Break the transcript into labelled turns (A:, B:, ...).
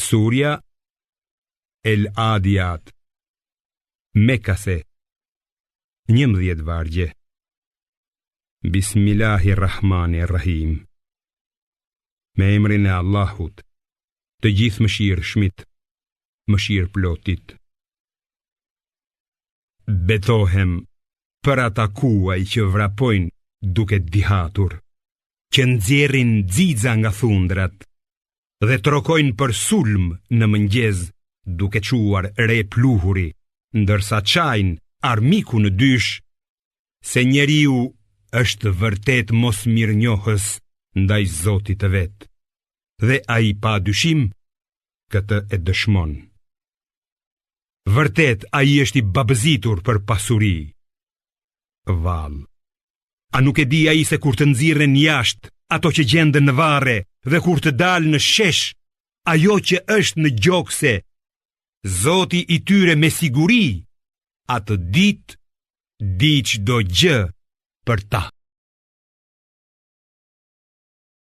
A: Surja El Adiyat, Mekase, 11 vargje. Bismillahirrahmanirrahim. Me emrin e Allahut, të gjithë mëshirë shmit, mëshirë plotit. Betohem për ata kuaj që vrapojnë duke dihatur, që nxjerrin xixa nga thundrat dhe trokojnë për sulm në mëngjes duke quar re pluhuri, ndërsa çajnë armiku në dysh, se njeriu është vërtet mos mirënjohës ndaj Zotit të vet, dhe ai pa dyshim këtë e dëshmon. Vërtet ai është i babëzitur për pasuri. Vall, a nuk e di ai se kur të nxirren jashtë ato që gjenden në varre dhe kur të dalë në shesh ajo që është në gjokse, Zoti i tyre me siguri atë ditë di çdo gjë për ta.